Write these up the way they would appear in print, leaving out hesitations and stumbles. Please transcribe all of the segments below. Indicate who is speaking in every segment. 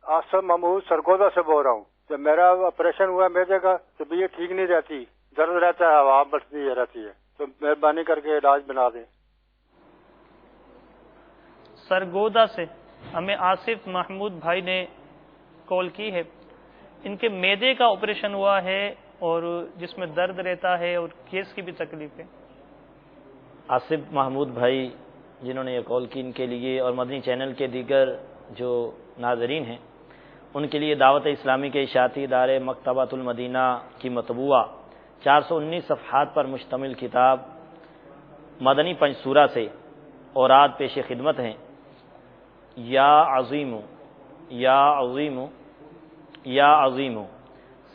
Speaker 1: आसिफ महमूद सरगोदा से बोल रहा हूँ। जब मेरा ऑपरेशन हुआ मेरे का तबीयत ठीक नहीं रहती, दर्द रहता है, हवा बढ़ती रहती है, तो मेहरबानी करके इलाज बना दें।
Speaker 2: सरगोदा से हमें आसिफ महमूद भाई ने कॉल की है। इनके मैदे का ऑपरेशन हुआ है और जिसमें दर्द रहता है और केस की भी तकलीफ है।
Speaker 3: आसिफ महमूद भाई जिन्होंने ये कॉल की, इनके लिए और मदनी चैनल के दीगर जो नाजरीन हैं उनके लिए दावत इस्लामी के इशाती इदारे मकतबतुल मदीना की मतबूआ 419 सफ़हात पर मुश्तमिल किताब मदनी पंचसूरा से औराद पेश खिदमत हैं। या अज़ीमु या अज़ीमु या अज़ीमु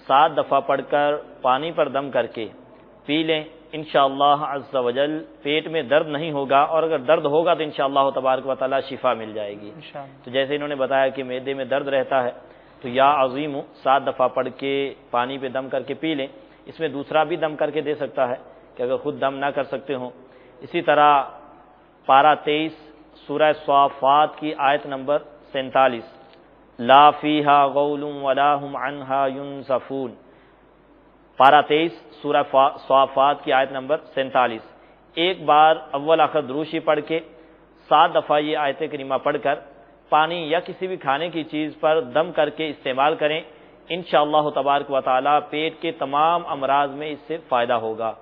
Speaker 3: 7 दफ़ा पढ़कर पानी पर दम करके पी लें। इंशाअल्लाह अज़्ज़ा वजल पेट में दर्द नहीं होगा, और अगर दर्द होगा तो इंशाअल्लाह तबारक व तआला शिफा मिल जाएगी। तो जैसे इन्होंने बताया कि मैदे में दर्द रहता है, तो या अज़ीमु 7 दफ़ा पढ़ के पानी पे दम करके पी लें। इसमें दूसरा भी दम करके दे सकता है कि अगर खुद दम ना कर सकते हों। इसी तरह पारा 23 सूरह स्वाफ़ात की आयत नंबर 47, ला फीहा गौलुम वला हुम अन्हा युनज़फ़ून। पारा 23 सूरह स्वाफ़ात की आयत नंबर 47 एक बार अव्वल आखिर दुरूशी पढ़ के 7 दफ़ा ये आयत करीमा पढ़कर पानी या किसी भी खाने की चीज़ पर दम करके इस्तेमाल करें। इंशाअल्लाह तबारक व तआला पेट के तमाम अमराज में इससे फ़ायदा होगा।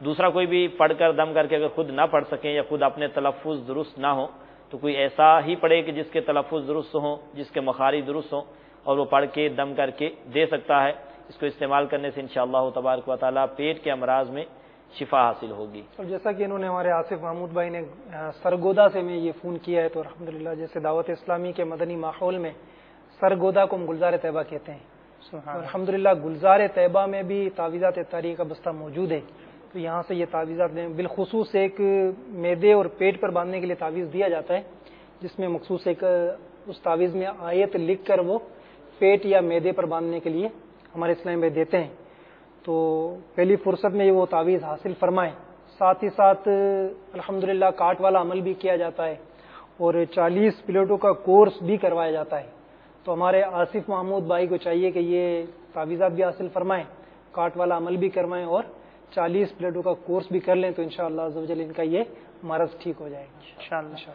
Speaker 3: दूसरा कोई भी पढ़कर दम करके अगर खुद ना पढ़ सकें या खुद अपने तलफ़ुज़ दुरुस्त ना हो, तो कोई ऐसा ही पढ़े कि जिसके तलफ़ुज़ दुरुस्त हों, जिसके मखारिज दुरुस्त हों, और वो पढ़ के दम करके दे सकता है। इसको इस्तेमाल करने से इंशाअल्लाह तबारक व तआला पेट के अमराज में शिफा हासिल होगी।
Speaker 4: और जैसा कि इन्होंने हमारे आसिफ महमूद भाई ने सरगोदा से में ये फ़ोन किया है, तो अल्हम्दुलिल्लाह जैसे दावत इस्लामी के मदनी माहौल में सरगोदा को हम गुलजार तैयबा कहते हैं, और अल्हम्दुलिल्लाह गुलजार तैयबा में भी तावीज़ात तारीक़ का बस्ता मौजूद है। तो यहाँ से ये तावीज़ात में बिलखुसूस एक मैदे और पेट पर बांधने के लिए तावीज़ दिया जाता है, जिसमें मखसूस एक उस तावीज़ में आयत लिख कर वो पेट या मैदे पर बांधने के लिए हमारे इस्लाम में देते हैं। तो पहली फुर्सत में वो तावीज़ हासिल फरमाएं। साथ ही साथ अल्हम्दुलिल्लाह काट वाला अमल भी किया जाता है और 40 प्लेटों का कोर्स भी करवाया जाता है। तो हमारे आसिफ महमूद भाई को चाहिए कि ये तावीज़ात भी हासिल फरमाएं, काट वाला अमल भी करवाएं और 40 प्लेटों का कोर्स भी कर लें, तो इंशाअल्लाह अज़्ज़ा वजल इनका ये मरज़ ठीक हो जाएगा इंशाअल्लाह।